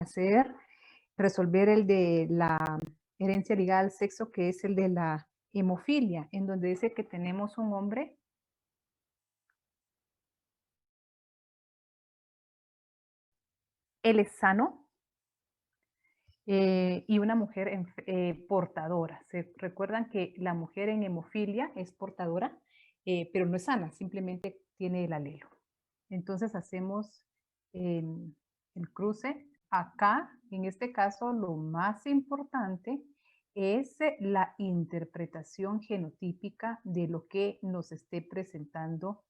hacer, resolver el de la herencia ligada al sexo, que es el de la hemofilia, en donde dice que tenemos un hombre él es sano y una mujer portadora. ¿Se recuerdan que la mujer en hemofilia es portadora, pero no es sana, simplemente tiene el alelo? Entonces hacemos el cruce. Acá, en este caso, lo más importante es la interpretación genotípica de lo que nos esté presentando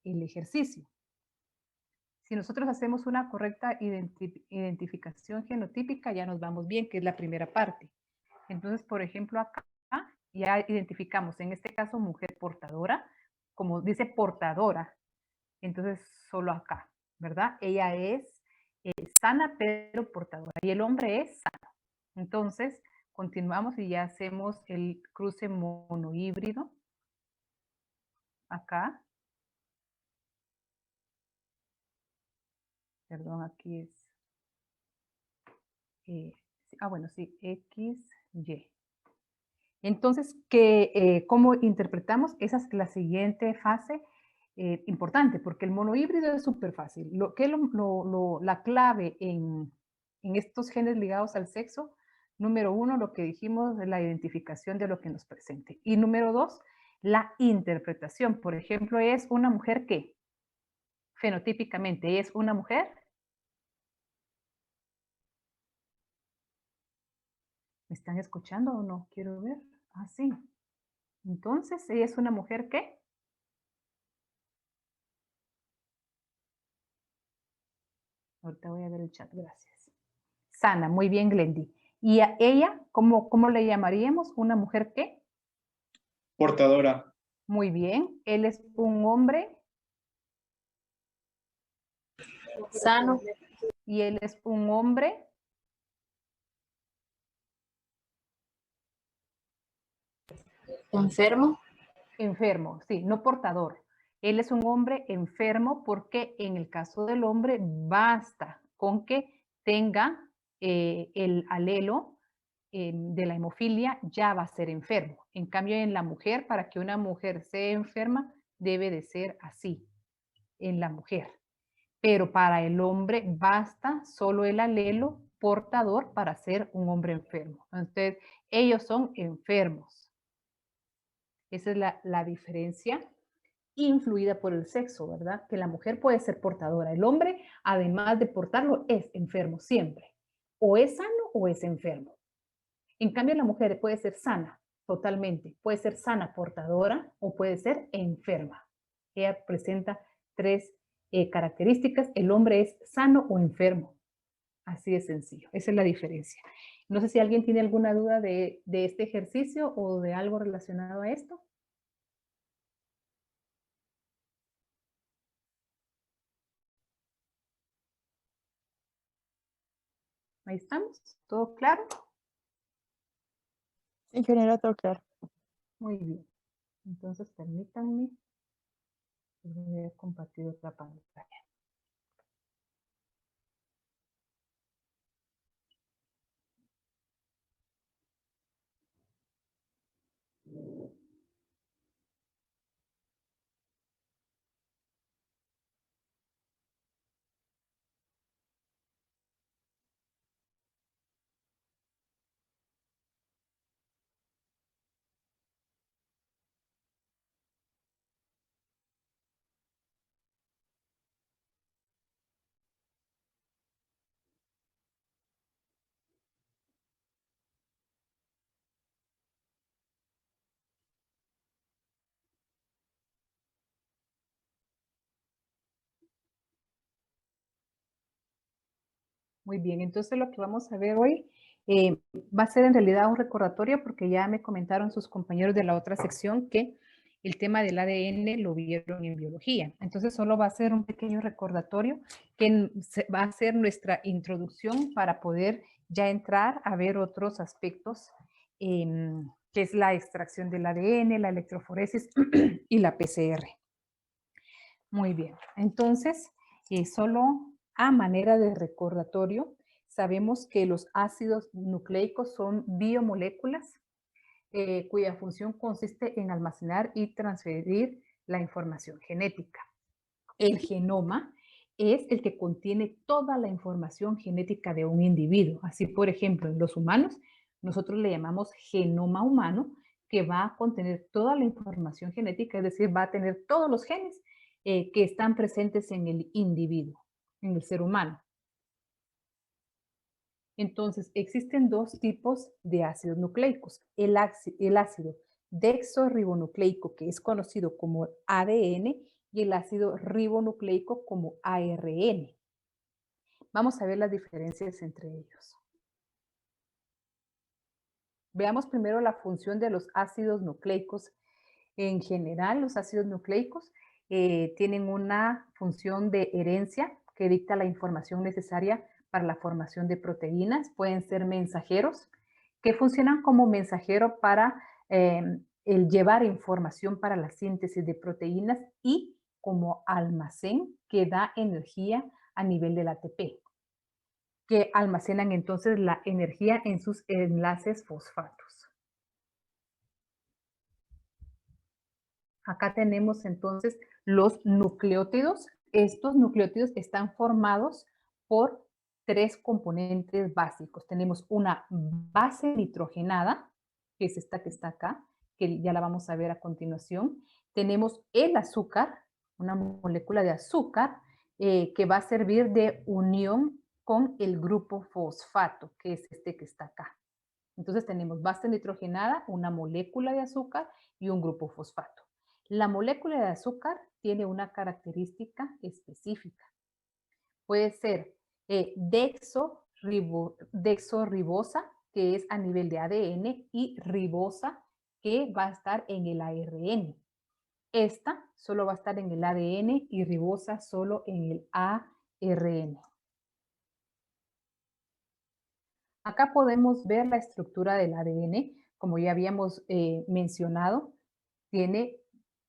el ejercicio. Si nosotros hacemos una correcta identificación genotípica, ya nos vamos bien, que es la primera parte. Entonces, por ejemplo, acá ya identificamos, en este caso, mujer portadora, como dice portadora, entonces solo acá, ¿verdad? Ella es sana pero portadora y el hombre es sano. Entonces, continuamos y ya hacemos el cruce monohíbrido acá. Perdón, aquí es bueno, sí, X, Y. Entonces, ¿cómo interpretamos? Esa es la siguiente fase importante, porque el monohíbrido es súper fácil. La clave en estos genes ligados al sexo, número uno, lo que dijimos es la identificación de lo que nos presente. Y número dos, la interpretación. Por ejemplo, ¿es una mujer qué? Fenotípicamente, ¿es una mujer? ¿Me están escuchando o no? Quiero ver. Ah, sí. Entonces, ¿ella es una mujer qué? Ahorita voy a ver el chat, gracias. Sana, muy bien, Glendy. ¿Y a ella, cómo le llamaríamos? ¿Una mujer qué? Portadora. Muy bien. ¿Él es un hombre? Sano. ¿Y él es un hombre? Enfermo. Enfermo, sí, no portador. Él es un hombre enfermo porque en el caso del hombre basta con que tenga el alelo de la hemofilia, ya va a ser enfermo. En cambio, en la mujer, para que una mujer sea enferma, debe de ser así, en la mujer. Pero para el hombre basta solo el alelo portador para ser un hombre enfermo. Entonces, ellos son enfermos. Esa es la diferencia influida por el sexo, ¿verdad? Que la mujer puede ser portadora. El hombre, además de portarlo, es enfermo siempre. O es sano o es enfermo. En cambio, la mujer puede ser sana totalmente. Puede ser sana portadora o puede ser enferma. Ella presenta tres características. El hombre es sano o enfermo. Así de sencillo. Esa es la diferencia. No sé si alguien tiene alguna duda de este ejercicio o de algo relacionado a esto. Ahí estamos. ¿Todo claro? Ingeniera, todo claro. Muy bien. Entonces, permítanme. Voy a compartir otra pantalla. Muy bien, entonces lo que vamos a ver hoy va a ser en realidad un recordatorio porque ya me comentaron sus compañeros de la otra sección que el tema del ADN lo vieron en biología. Entonces solo va a ser un pequeño recordatorio que va a ser nuestra introducción para poder ya entrar a ver otros aspectos que es la extracción del ADN, la electroforesis y la PCR. Muy bien, entonces solo a manera de recordatorio, sabemos que los ácidos nucleicos son biomoléculas cuya función consiste en almacenar y transferir la información genética. El genoma es el que contiene toda la información genética de un individuo. Así, por ejemplo, en los humanos, nosotros le llamamos genoma humano, que va a contener toda la información genética, es decir, va a tener todos los genes que están presentes en el individuo, en el ser humano. Entonces, existen dos tipos de ácidos nucleicos. El ácido desoxirribonucleico, que es conocido como ADN, y el ácido ribonucleico como ARN. Vamos a ver las diferencias entre ellos. Veamos primero la función de los ácidos nucleicos. En general, los ácidos nucleicos tienen una función de herencia que dicta la información necesaria para la formación de proteínas. Pueden ser mensajeros que funcionan como mensajero para el llevar información para la síntesis de proteínas y como almacén que da energía a nivel del ATP, que almacenan entonces la energía en sus enlaces fosfatos. Acá tenemos entonces los nucleótidos. Estos nucleótidos están formados por tres componentes básicos. Tenemos una base nitrogenada, que es esta que está acá, que ya la vamos a ver a continuación. Tenemos el azúcar, una molécula de azúcar, que va a servir de unión con el grupo fosfato, que es este que está acá. Entonces tenemos base nitrogenada, una molécula de azúcar y un grupo fosfato. La molécula de azúcar tiene una característica específica. Puede ser dexorribosa, que es a nivel de ADN, y ribosa, que va a estar en el ARN. Esta solo va a estar en el ADN y ribosa solo en el ARN. Acá podemos ver la estructura del ADN, como ya habíamos mencionado, tiene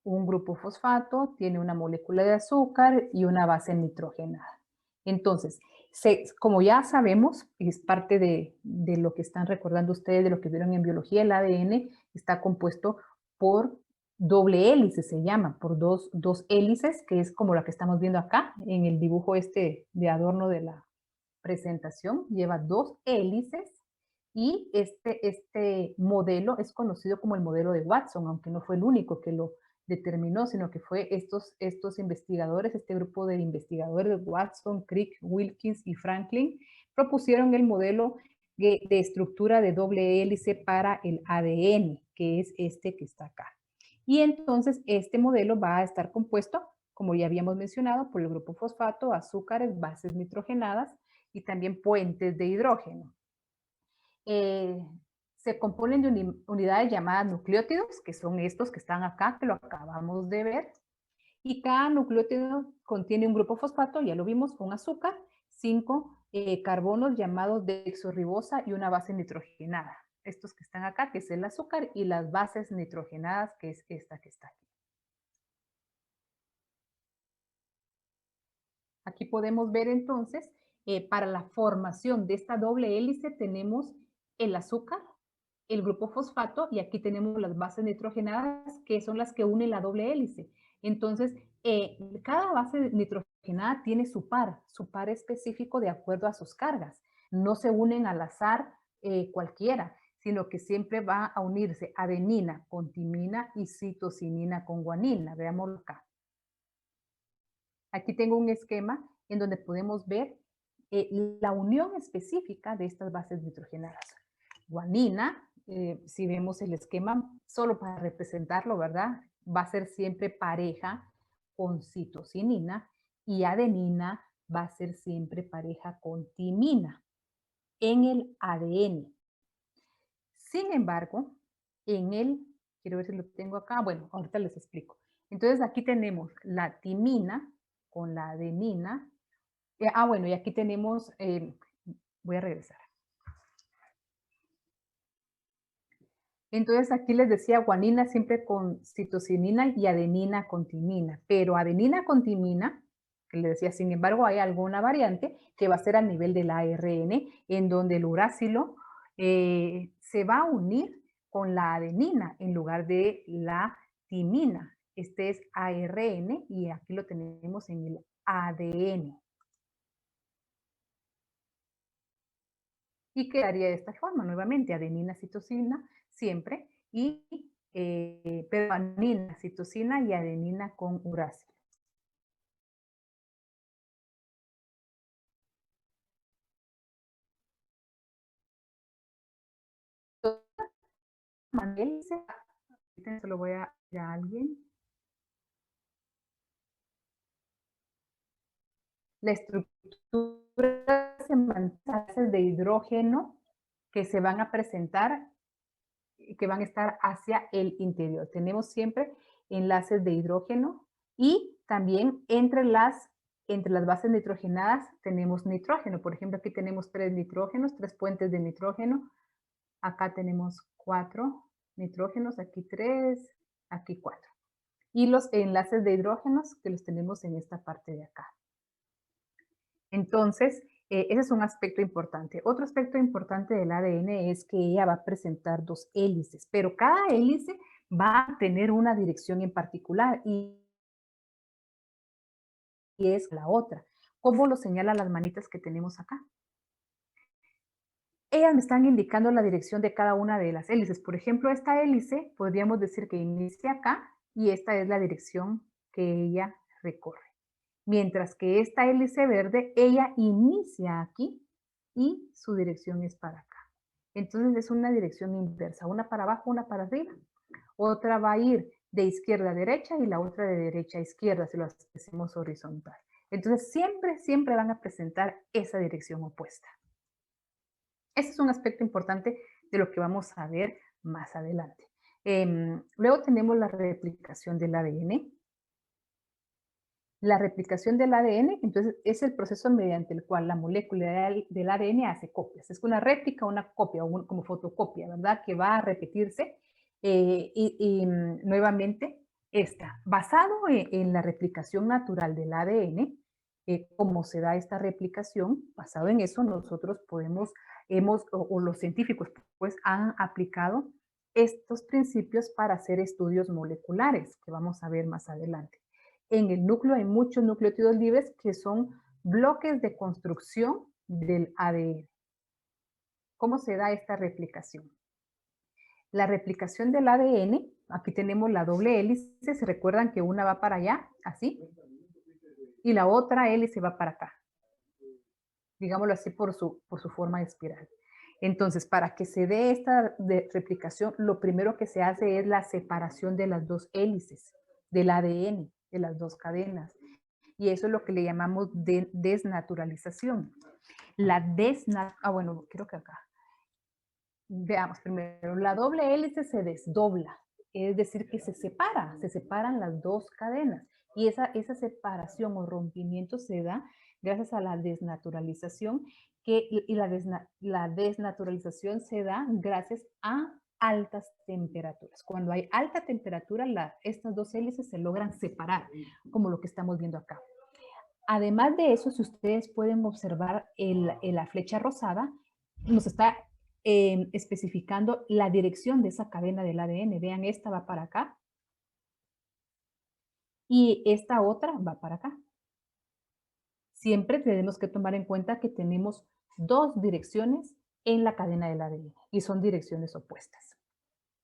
un grupo fosfato, tiene una molécula de azúcar y una base nitrogenada. Entonces, como ya sabemos, es parte de lo que están recordando ustedes, de lo que vieron en biología, el ADN está compuesto por doble hélice, se llama, por dos hélices, que es como la que estamos viendo acá en el dibujo este de adorno de la presentación, lleva dos hélices y este modelo es conocido como el modelo de Watson, aunque no fue el único que lo determinó, sino que fue estos investigadores, este grupo de investigadores, Watson, Crick, Wilkins y Franklin, propusieron el modelo de estructura de doble hélice para el ADN, que es este que está acá. Y entonces este modelo va a estar compuesto, como ya habíamos mencionado, por el grupo fosfato, azúcares, bases nitrogenadas y también puentes de hidrógeno. Se componen de unidades llamadas nucleótidos, que son estos que están acá, que lo acabamos de ver. Y cada nucleótido contiene un grupo fosfato, ya lo vimos, con azúcar, 5 carbonos llamados desoxirribosa y una base nitrogenada. Estos que están acá, que es el azúcar, y las bases nitrogenadas, que es esta que está aquí. Aquí podemos ver entonces, para la formación de esta doble hélice tenemos el azúcar, el grupo fosfato, y aquí tenemos las bases nitrogenadas, que son las que unen la doble hélice. Entonces, cada base nitrogenada tiene su par específico de acuerdo a sus cargas. No se unen al azar cualquiera, sino que siempre va a unirse adenina con timina y citocinina con guanina. Veámoslo acá. Aquí tengo un esquema en donde podemos ver la unión específica de estas bases nitrogenadas. Guanina, si vemos el esquema, solo para representarlo, ¿verdad? Va a ser siempre pareja con citocinina y adenina va a ser siempre pareja con timina en el ADN. Sin embargo, quiero ver si lo tengo acá, bueno, ahorita les explico. Entonces aquí tenemos la timina con la adenina. Bueno, y aquí tenemos, voy a regresar. Entonces aquí les decía guanina siempre con citocinina y adenina con timina, pero adenina con timina que le decía, sin embargo, hay alguna variante que va a ser a nivel del ARN, en donde el uracilo se va a unir con la adenina en lugar de la timina. Este es ARN y aquí lo tenemos en el ADN. Y quedaría de esta forma, nuevamente, adenina, citosina, siempre, y pero adenina, citosina y adenina con uracilo. Manuel, se lo voy a ir a alguien. La estructura se mantiene de hidrógeno que se van a presentar, que van a estar hacia el interior. Tenemos siempre enlaces de hidrógeno y también entre las bases nitrogenadas tenemos nitrógeno. Por ejemplo, aquí tenemos 3 nitrógenos, 3 puentes de nitrógeno. Acá tenemos 4 nitrógenos, aquí 3, aquí 4. Y los enlaces de hidrógenos que los tenemos en esta parte de acá. Entonces, ese es un aspecto importante. Otro aspecto importante del ADN es que ella va a presentar 2 hélices, pero cada hélice va a tener una dirección en particular y es la otra. ¿Cómo lo señalan las manitas que tenemos acá? Ellas me están indicando la dirección de cada una de las hélices. Por ejemplo, esta hélice podríamos decir que inicia acá y esta es la dirección que ella recorre. Mientras que esta hélice verde, ella inicia aquí y su dirección es para acá. Entonces es una dirección inversa, una para abajo, una para arriba. Otra va a ir de izquierda a derecha y la otra de derecha a izquierda, si lo hacemos horizontal. Entonces siempre van a presentar esa dirección opuesta. Ese es un aspecto importante de lo que vamos a ver más adelante. Luego tenemos la replicación del ADN. La replicación del ADN, entonces, es el proceso mediante el cual la molécula del ADN hace copias. Es una réplica, una copia, como fotocopia, ¿verdad? Que va a repetirse nuevamente está basado en la replicación natural del ADN. Cómo se da esta replicación, basado en eso, nosotros o los científicos pues han aplicado estos principios para hacer estudios moleculares, que vamos a ver más adelante. En el núcleo hay muchos nucleótidos libres que son bloques de construcción del ADN. ¿Cómo se da esta replicación? La replicación del ADN, aquí tenemos la doble hélice, se recuerdan que una va para allá, así, y la otra hélice va para acá. Digámoslo así por su forma de espiral. Entonces, para que se dé esta replicación, lo primero que se hace es la separación de las 2 hélices del ADN, de las 2 cadenas. Y eso es lo que le llamamos desnaturalización. Creo que acá. Veamos primero, la doble hélice se desdobla, es decir, que se separan las 2 cadenas. Y esa separación o rompimiento se da gracias a la desnaturalización, y la desnaturalización se da gracias a altas temperaturas. Cuando hay alta temperatura, estas 2 hélices se logran separar, como lo que estamos viendo acá. Además de eso, si ustedes pueden observar la flecha rosada, nos está especificando la dirección de esa cadena del ADN. Vean, esta va para acá y esta otra va para acá. Siempre tenemos que tomar en cuenta que tenemos 2 direcciones en la cadena del ADN y son direcciones opuestas.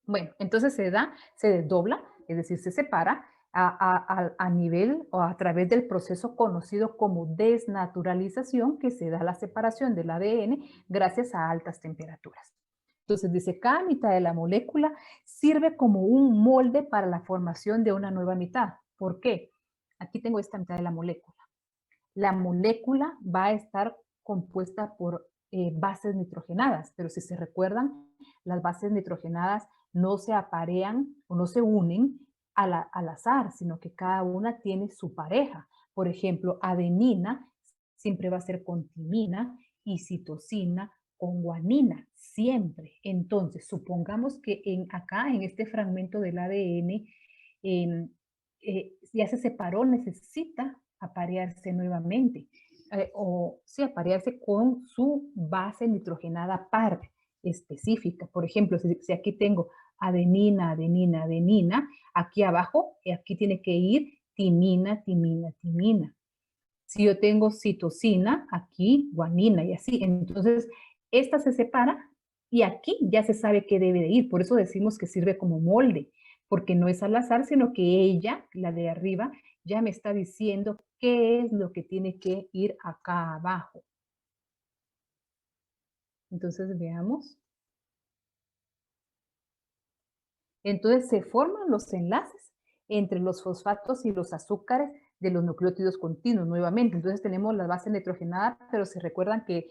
Bueno, entonces se desdobla, es decir, se separa a nivel o a través del proceso conocido como desnaturalización, que se da la separación del ADN gracias a altas temperaturas. Entonces dice, cada mitad de la molécula sirve como un molde para la formación de una nueva mitad. ¿Por qué? Aquí tengo esta mitad de la molécula. La molécula va a estar compuesta por bases nitrogenadas, pero si se recuerdan, las bases nitrogenadas no se aparean o no se unen al azar, sino que cada una tiene su pareja. Por ejemplo, adenina siempre va a ser con timina y citosina con guanina, siempre. Entonces, supongamos que acá, en este fragmento del ADN, ya se separó, necesita aparearse nuevamente, o sí, aparearse con su base nitrogenada par específica. Por ejemplo, si aquí tengo adenina, adenina, adenina, aquí abajo, aquí tiene que ir timina, timina, timina. Si yo tengo citosina, aquí guanina y así. Entonces, esta se separa y aquí ya se sabe qué debe de ir. Por eso decimos que sirve como molde, porque no es al azar, sino que ella, la de arriba, ya me está diciendo qué es lo que tiene que ir acá abajo. Entonces, veamos. Entonces, se forman los enlaces entre los fosfatos y los azúcares de los nucleótidos continuos nuevamente. Entonces tenemos la base nitrogenada, pero se recuerdan que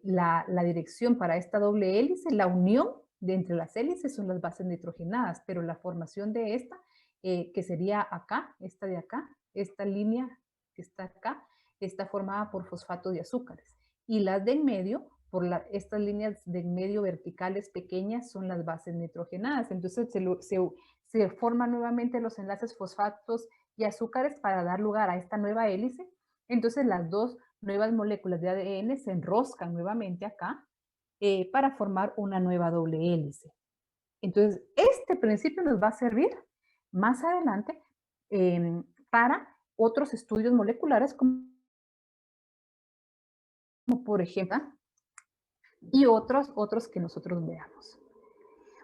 la dirección para esta doble hélice, la unión de entre las hélices son las bases nitrogenadas, pero la formación de esta, que sería acá, esta de acá, esta línea que está acá, está formada por fosfatos y azúcares. Y las de en medio, por estas líneas de en medio verticales pequeñas, son las bases nitrogenadas. Entonces se forman nuevamente los enlaces fosfatos y azúcares para dar lugar a esta nueva hélice. Entonces las dos nuevas moléculas de ADN se enroscan nuevamente acá para formar una nueva doble hélice. Entonces este principio nos va a servir más adelante para otros estudios moleculares como por ejemplo y otros que nosotros veamos.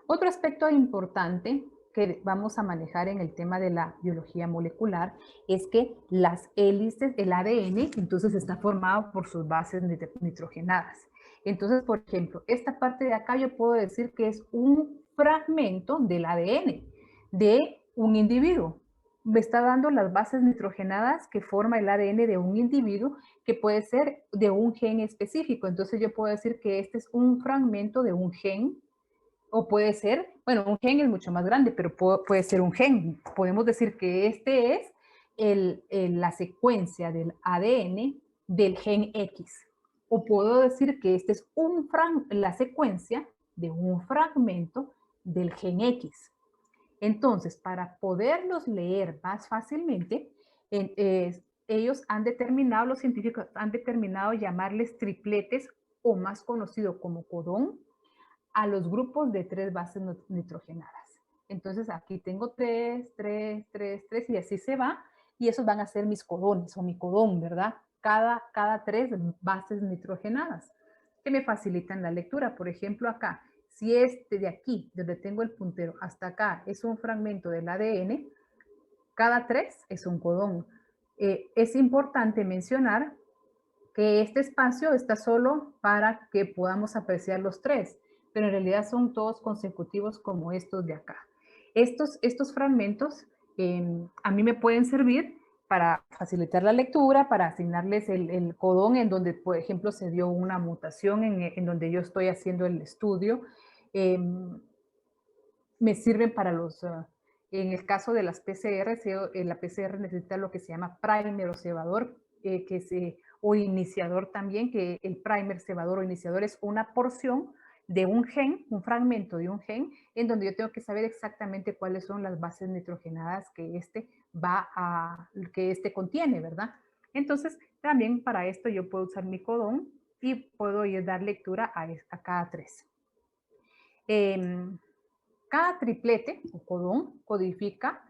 Otro aspecto importante que vamos a manejar en el tema de la biología molecular es que las hélices, el ADN, entonces está formado por sus bases nitrogenadas. Entonces, por ejemplo, esta parte de acá yo puedo decir que es un fragmento del ADN de un individuo. Me está dando las bases nitrogenadas que forma el ADN de un individuo, que puede ser de un gen específico. Entonces yo puedo decir que este es un fragmento de un gen. O puede ser, bueno, un gen es mucho más grande, pero puede ser un gen. Podemos decir que este es la secuencia del ADN del gen X. O puedo decir que este es la secuencia de un fragmento del gen X. Entonces, para poderlos leer más fácilmente, ellos han determinado, los científicos han determinado llamarles tripletes o más conocido como codón, a los grupos de 3 bases nitrogenadas. Entonces aquí tengo 3, 3, 3, 3 y así se va. Y esos van a ser mis codones o mi codón, ¿verdad? Cada 3 bases nitrogenadas que me facilitan la lectura. Por ejemplo, acá, si este de aquí, donde tengo el puntero, hasta acá es un fragmento del ADN, cada 3 es un codón. Es importante mencionar que este espacio está solo para que podamos apreciar los 3, pero en realidad son todos consecutivos como estos de acá. Estos fragmentos a mí me pueden servir para facilitar la lectura, para asignarles el codón en donde, por ejemplo, se dio una mutación en donde yo estoy haciendo el estudio. Me sirven para en el caso de las PCR, la PCR necesita lo que se llama primer o cebador, o iniciador también, que el primer, cebador o iniciador es una porción de un gen, un fragmento de un gen, en donde yo tengo que saber exactamente cuáles son las bases nitrogenadas que este contiene, ¿verdad? Entonces, también para esto yo puedo usar mi codón y puedo dar lectura a cada 3. Cada triplete o codón codifica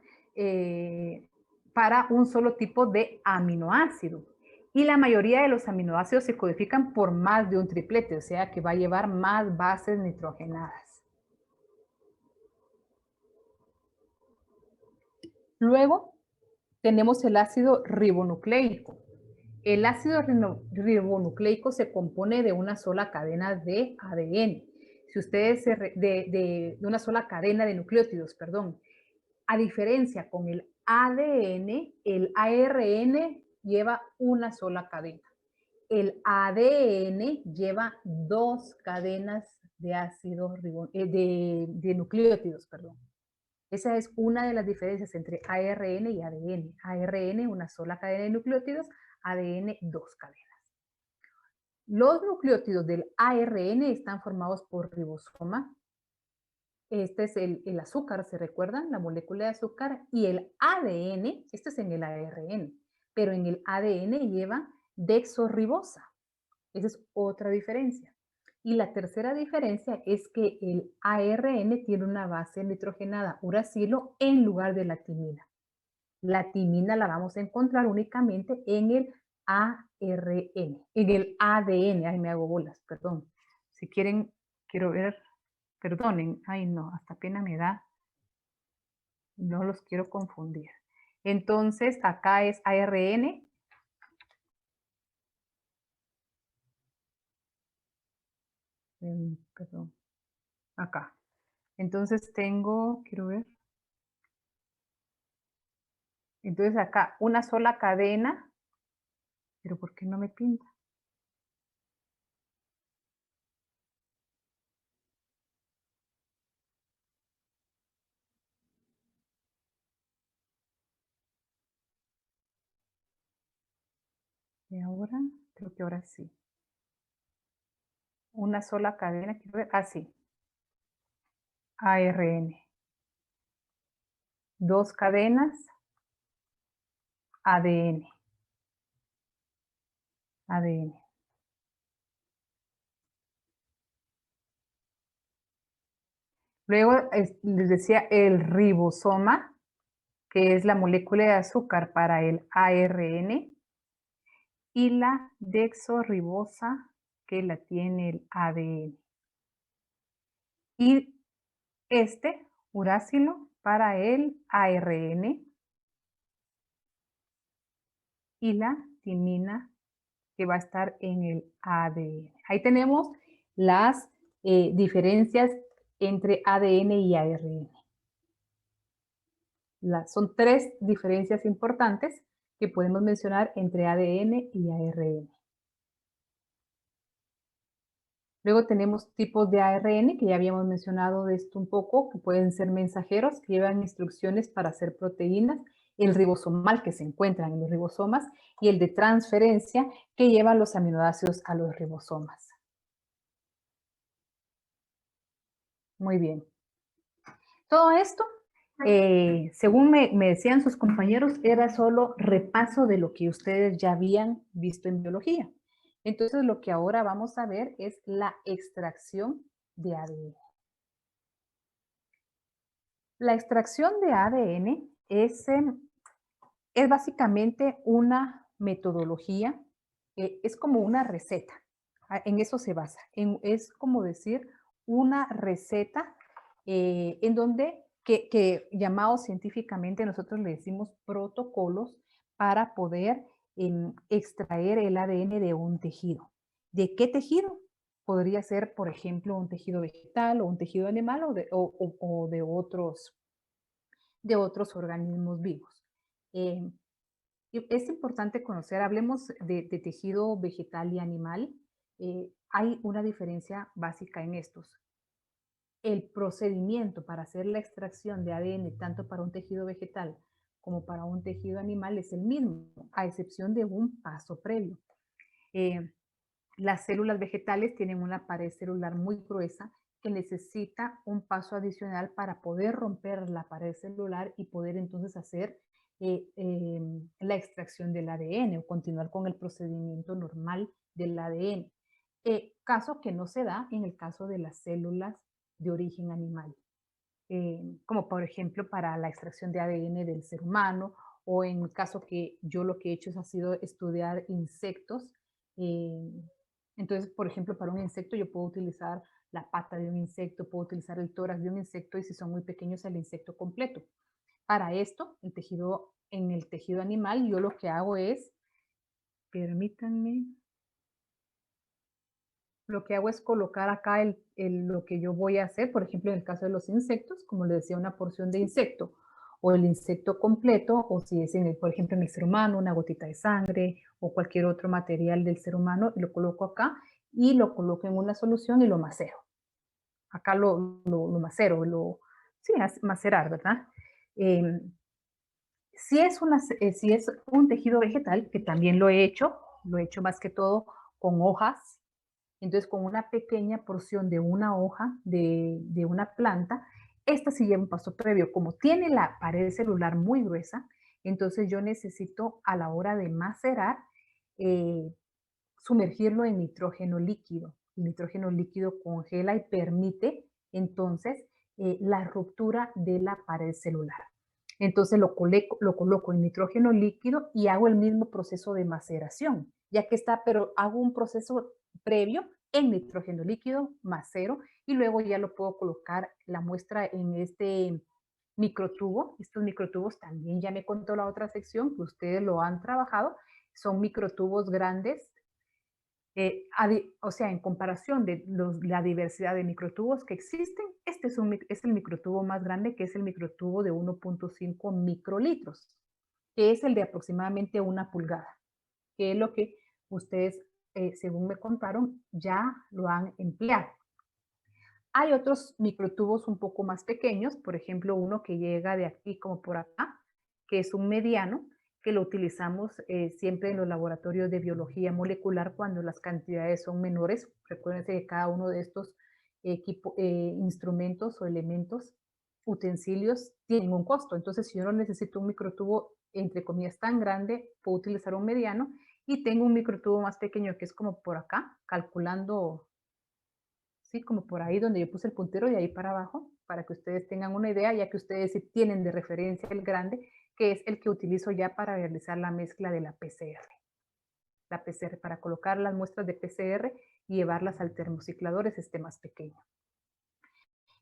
para un solo tipo de aminoácido. Y la mayoría de los aminoácidos se codifican por más de un triplete, o sea que va a llevar más bases nitrogenadas. Luego tenemos el ácido ribonucleico. El ácido ribonucleico se compone de una sola cadena de ADN. Si ustedes de una sola cadena de nucleótidos, perdón. A diferencia con el ADN, el ARN lleva una sola cadena. El ADN lleva 2 cadenas de ácidos de nucleótidos, perdón. Esa es una de las diferencias entre ARN y ADN. ARN, una sola cadena de nucleótidos, ADN, 2 cadenas. Los nucleótidos del ARN están formados por ribosoma. Este es el azúcar, ¿se recuerdan? La molécula de azúcar. Y el ADN, este es en el ARN. pero en el ADN lleva desoxirribosa. Esa es otra diferencia. Y la tercera diferencia es que el ARN tiene una base nitrogenada uracilo en lugar de la timina. La timina la vamos a encontrar únicamente en el ARN, en el ADN. Ay, me hago bolas, perdón. Si quieren, quiero ver, perdonen. Ay, no, hasta pena me da. No los quiero confundir. Entonces, acá es ARN. Perdón. Acá. Entonces tengo, quiero ver. Entonces acá una sola cadena, pero ¿por qué no me pinta? Y ahora, creo que ahora sí. Una sola cadena, quiero ver, así. ARN. Dos cadenas, ADN. ADN. Luego les decía el ribosoma, que es la molécula de azúcar para el ARN, y la desoxirribosa, que la tiene el ADN. Y este uracilo para el ARN y la timina que va a estar en el ADN. Ahí tenemos las diferencias entre ADN y ARN. Son tres diferencias importantes que podemos mencionar entre ADN y ARN. Luego tenemos tipos de ARN, que ya habíamos mencionado de esto un poco, que pueden ser mensajeros, que llevan instrucciones para hacer proteínas, el ribosomal, que se encuentran en los ribosomas, y el de transferencia, que lleva los aminoácidos a los ribosomas. Muy bien. Todo esto, según me decían sus compañeros, era solo repaso de lo que ustedes ya habían visto en biología. Entonces, lo que ahora vamos a ver es la extracción de ADN. La extracción de ADN es básicamente una metodología, es como una receta, en eso se basa, es como decir una receta en donde, que llamado científicamente nosotros le decimos protocolos para poder extraer el ADN de un tejido. ¿De qué tejido? Podría ser, por ejemplo, un tejido vegetal o un tejido animal o de otros organismos vivos. Es importante conocer, hablemos de tejido vegetal y animal, hay una diferencia básica en estos. El procedimiento para hacer la extracción de ADN tanto para un tejido vegetal como para un tejido animal es el mismo, a excepción de un paso previo. Las células vegetales tienen una pared celular muy gruesa que necesita un paso adicional para poder romper la pared celular y poder entonces hacer la extracción del ADN o continuar con el procedimiento normal del ADN. Caso que no se da en el caso de las células de origen animal, como por ejemplo para la extracción de ADN del ser humano, o en el caso que yo lo que he hecho ha sido estudiar insectos. Entonces, por ejemplo, para un insecto yo puedo utilizar la pata de un insecto, puedo utilizar el tórax de un insecto y si son muy pequeños el insecto completo. Para esto, en el tejido animal, yo lo que hago es, permítanme, lo que hago es colocar acá lo que yo voy a hacer, por ejemplo, en el caso de los insectos, como les decía, una porción de insecto, o el insecto completo, o si es, por ejemplo, en el ser humano, una gotita de sangre, o cualquier otro material del ser humano, lo coloco acá, y lo coloco en una solución y lo macero. Acá lo macero, sí, macerar, ¿verdad? Si es un tejido vegetal, que también lo he hecho más que todo con hojas. Entonces, con una pequeña porción de una hoja de una planta, esta sí lleva un paso previo. Como tiene la pared celular muy gruesa, Entonces yo necesito a la hora de macerar, sumergirlo en nitrógeno líquido. El nitrógeno líquido congela y permite entonces la ruptura de la pared celular. Entonces lo coloco en nitrógeno líquido y hago el mismo proceso de maceración, ya que está, pero hago un proceso previo en nitrógeno líquido, macero, y luego ya lo puedo colocar la muestra en este microtubo. Estos microtubos también ya me contó la otra sección que ustedes lo han trabajado, son microtubos grandes, o sea, en comparación de la diversidad de microtubos que existen, este es el microtubo más grande, que es el microtubo de 1.5 microlitros, que es el de aproximadamente 1 pulgada, que es lo que ustedes, según me contaron, ya lo han empleado. Hay otros microtubos un poco más pequeños, por ejemplo, uno que llega de aquí como por acá, que es un mediano, que lo utilizamos siempre en los laboratorios de biología molecular cuando las cantidades son menores. Recuerden que cada uno de estos instrumentos o elementos, utensilios, tienen un costo. Entonces, si yo no necesito un microtubo, entre comillas, tan grande, puedo utilizar un mediano, y tengo un microtubo más pequeño que es como por acá, calculando, ¿sí? Como por ahí donde yo puse el puntero, y ahí para abajo, para que ustedes tengan una idea, ya que ustedes sí tienen de referencia el grande, que es el que utilizo ya para realizar la mezcla de la PCR. La PCR, para colocar las muestras de PCR y llevarlas al termociclador, es este más pequeño.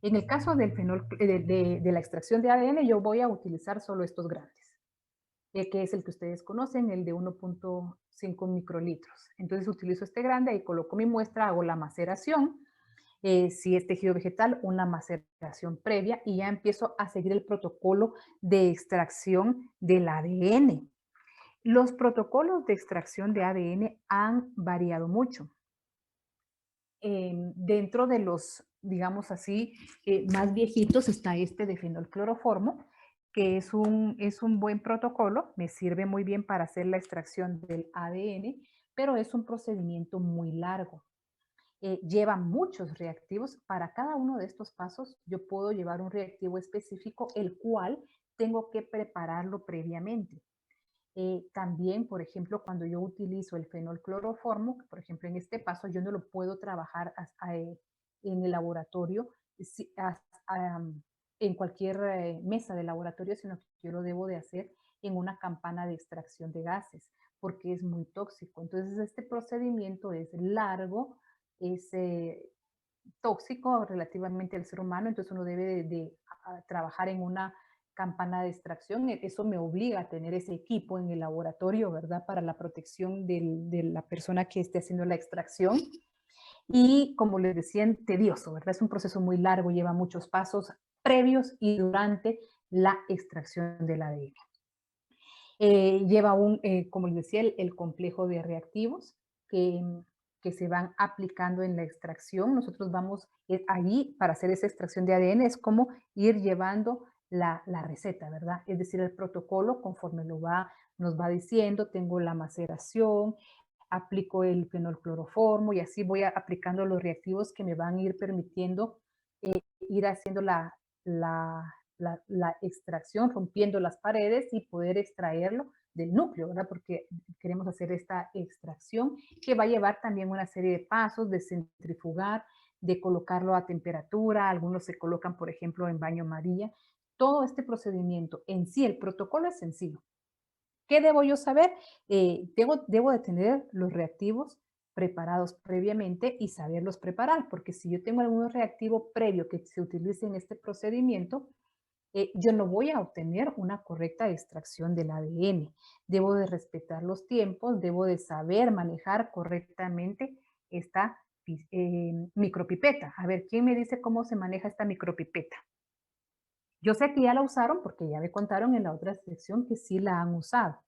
En el caso del de la extracción de ADN, yo voy a utilizar solo estos grandes, que es el que ustedes conocen, el de 1.5 microlitros. Entonces utilizo este grande, ahí coloco mi muestra, hago la maceración. Si es tejido vegetal, una maceración previa, y ya empiezo a seguir el protocolo de extracción del ADN. Los protocolos de extracción de ADN han variado mucho. Dentro de los, digamos así, más viejitos está este de fenolcloroformo, que es un buen protocolo, me sirve muy bien para hacer la extracción del ADN, pero es un procedimiento muy largo. Lleva muchos reactivos. Para cada uno de estos pasos yo puedo llevar un reactivo específico, el cual tengo que prepararlo previamente. También, por ejemplo, cuando yo utilizo el fenolcloroformo, por ejemplo, en este paso yo no lo puedo trabajar en el laboratorio, en cualquier mesa de laboratorio, sino que yo lo debo de hacer en una campana de extracción de gases, porque es muy tóxico. Entonces, este procedimiento es largo, es tóxico relativamente al ser humano, entonces uno debe de trabajar en una campana de extracción. Eso me obliga a tener ese equipo en el laboratorio, ¿verdad? Para la protección de la persona que esté haciendo la extracción. Y como les decía, tedioso, ¿verdad? Es un proceso muy largo, lleva muchos pasos previos y durante la extracción del ADN. Lleva como les decía, el complejo de reactivos que se van aplicando en la extracción. Nosotros vamos allí para hacer esa extracción de ADN, es como ir llevando la receta, ¿verdad? Es decir, el protocolo conforme nos va diciendo, tengo la maceración, aplico el fenolcloroformo y así voy aplicando los reactivos que me van a ir permitiendo ir haciendo la extracción, rompiendo las paredes y poder extraerlo del núcleo, ¿verdad? Porque queremos hacer esta extracción que va a llevar también una serie de pasos, de centrifugar, de colocarlo a temperatura, algunos se colocan, por ejemplo, en baño María. Todo este procedimiento en sí, el protocolo es sencillo. ¿Qué debo yo saber? Debo de tener los reactivos preparados previamente y saberlos preparar, porque si yo tengo algún reactivo previo que se utilice en este procedimiento, yo no voy a obtener una correcta extracción del ADN. Debo de respetar los tiempos, debo de saber manejar correctamente esta micropipeta. A ver, ¿quién me dice cómo se maneja esta micropipeta? Yo sé que ya la usaron porque ya me contaron en la otra sección que sí la han usado.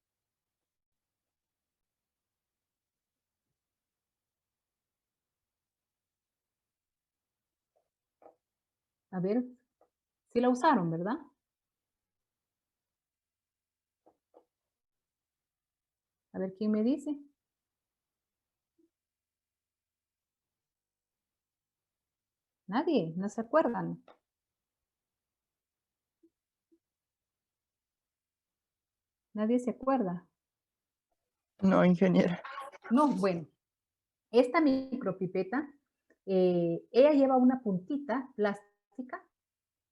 A ver, sí la usaron, ¿verdad? A ver, ¿quién me dice? Nadie, no se acuerdan. ¿Nadie se acuerda? No, ingeniera. No, bueno. Esta micropipeta, ella lleva una puntita plástica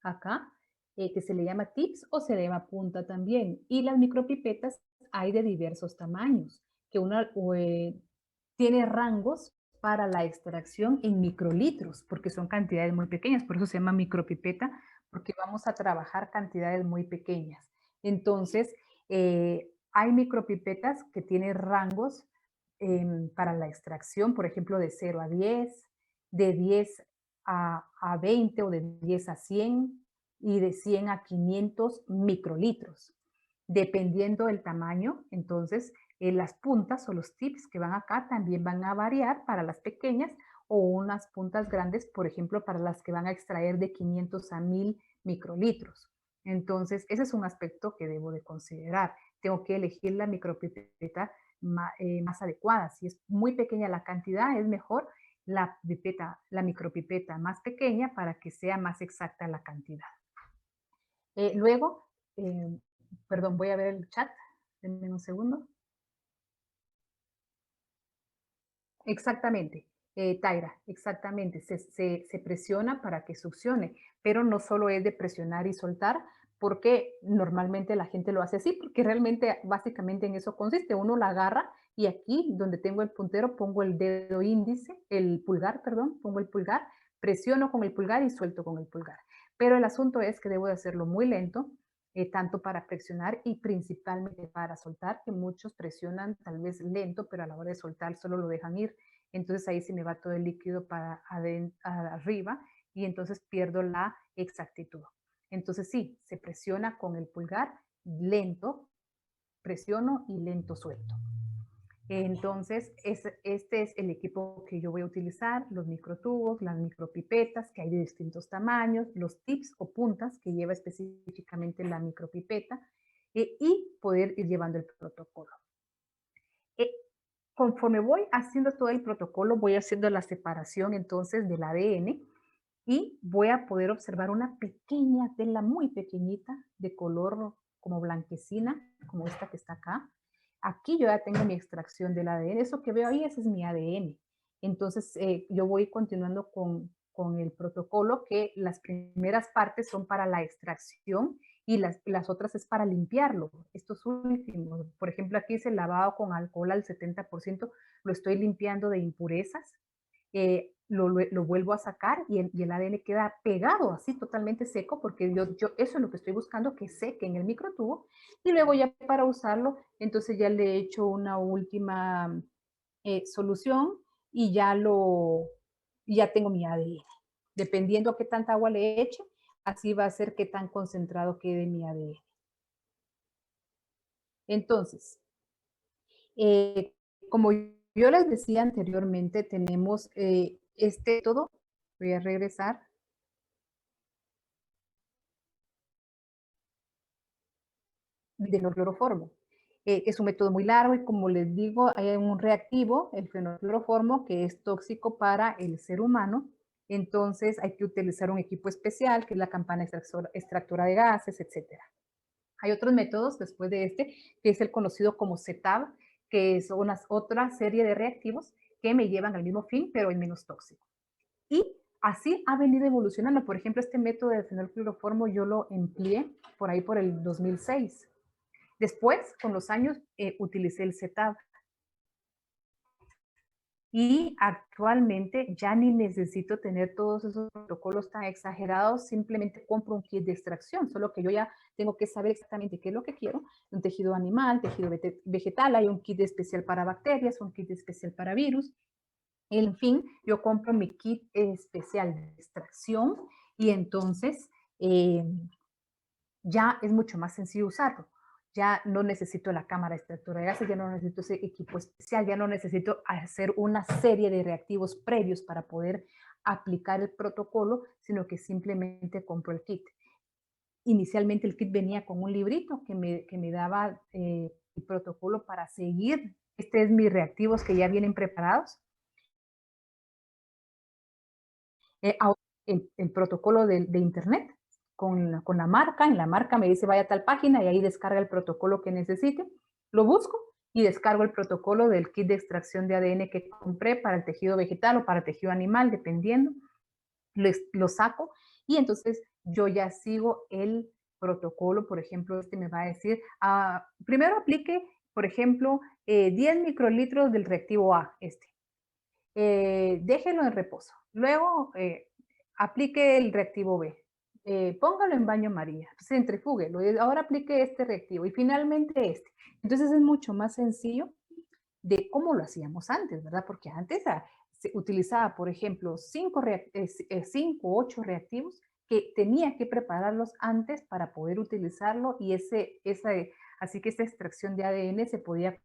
acá, que se le llama tips o se le llama punta también. Y las micropipetas hay de diversos tamaños, que una tiene rangos para la extracción en microlitros, porque son cantidades muy pequeñas, por eso se llama micropipeta, porque vamos a trabajar cantidades muy pequeñas. Entonces, hay micropipetas que tienen rangos para la extracción, por ejemplo, de 0 a 10, de 10 a 20 o de 10 a 100 y de 100 a 500 microlitros. Dependiendo del tamaño, entonces las puntas o los tips que van acá también van a variar para las pequeñas o unas puntas grandes, por ejemplo, para las que van a extraer de 500 a 1000 microlitros. Entonces, ese es un aspecto que debo de considerar. Tengo que elegir la micropipeta más adecuada. Si es muy pequeña la cantidad, es mejor la micropipeta más pequeña para que sea más exacta la cantidad. Luego, perdón, voy a ver el chat. Denme un segundo. Exactamente, Taira, exactamente. Se presiona para que succione, pero no solo es de presionar y soltar, porque normalmente la gente lo hace así, porque realmente básicamente en eso consiste. Uno la agarra y aquí donde tengo el puntero pongo el dedo índice, el pulgar, perdón, pongo el pulgar, presiono con el pulgar y suelto con el pulgar. Pero el asunto es que debo de hacerlo muy lento, tanto para presionar y principalmente para soltar, que muchos presionan tal vez lento, pero a la hora de soltar solo lo dejan ir. Entonces ahí se me va todo el líquido para arriba y entonces pierdo la exactitud. Entonces sí, se presiona con el pulgar lento, presiono y lento suelto. Entonces, este es el equipo que yo voy a utilizar, los microtubos, las micropipetas, que hay de distintos tamaños, los tips o puntas que lleva específicamente la micropipeta, y poder ir llevando el protocolo. Conforme voy haciendo todo el protocolo, voy haciendo la separación entonces del ADN y voy a poder observar una pequeña tela muy pequeñita de color como blanquecina, como esta que está acá. Aquí yo ya tengo mi extracción del ADN. Eso que veo ahí, ese es mi ADN. Entonces, yo voy continuando con el protocolo, que las primeras partes son para la extracción y las otras es para limpiarlo. Estos últimos, por ejemplo, aquí es el lavado con alcohol al 70%, lo estoy limpiando de impurezas. Lo vuelvo a sacar y el ADN queda pegado así totalmente seco, porque yo eso es lo que estoy buscando, que seque en el microtubo, y luego ya para usarlo, entonces ya le he hecho una última solución y ya tengo mi ADN. Dependiendo a qué tanta agua le eche, así va a ser qué tan concentrado quede mi ADN. Entonces, como yo les decía anteriormente, tenemos este método. Voy a regresar. De fenolcloroformo. Es un método muy largo y, como les digo, hay un reactivo, el fenolcloroformo, que es tóxico para el ser humano. Entonces hay que utilizar un equipo especial, que es la campana extractora de gases, etc. Hay otros métodos después de este, que es el conocido como CETAB, que es otra serie de reactivos que me llevan al mismo fin, pero es menos tóxico. Y así ha venido evolucionando. Por ejemplo, este método de fenolcloroformo yo lo empleé por ahí por el 2006. Después, con los años, utilicé el CETAB. Y actualmente ya ni necesito tener todos esos protocolos tan exagerados, simplemente compro un kit de extracción, solo que yo ya tengo que saber exactamente qué es lo que quiero, un tejido animal, tejido vegetal, hay un kit especial para bacterias, un kit especial para virus. En fin, yo compro mi kit especial de extracción y entonces ya es mucho más sencillo usarlo. Ya no necesito la cámara extractora de gases, ya no necesito ese equipo especial, ya no necesito hacer una serie de reactivos previos para poder aplicar el protocolo, sino que simplemente compro el kit. Inicialmente el kit venía con un librito que me daba el protocolo para seguir. Este es mis reactivos que ya vienen preparados. El protocolo de internet, con la marca. En la marca me dice vaya a tal página y ahí descarga el protocolo que necesite. Lo busco y descargo el protocolo del kit de extracción de ADN que compré para el tejido vegetal o para el tejido animal, dependiendo. Lo saco y entonces yo ya sigo el protocolo. Por ejemplo, este me va a decir, primero aplique, por ejemplo, 10 microlitros del reactivo A, déjelo en reposo. Luego, aplique el reactivo B. Póngalo en baño María, centrifúguelo, ahora aplique este reactivo y finalmente este. Entonces es mucho más sencillo de cómo lo hacíamos antes, ¿verdad? Porque antes se utilizaba, por ejemplo, 5 o 8 reactivos que tenía que prepararlos antes para poder utilizarlo y así que esta extracción de ADN se podía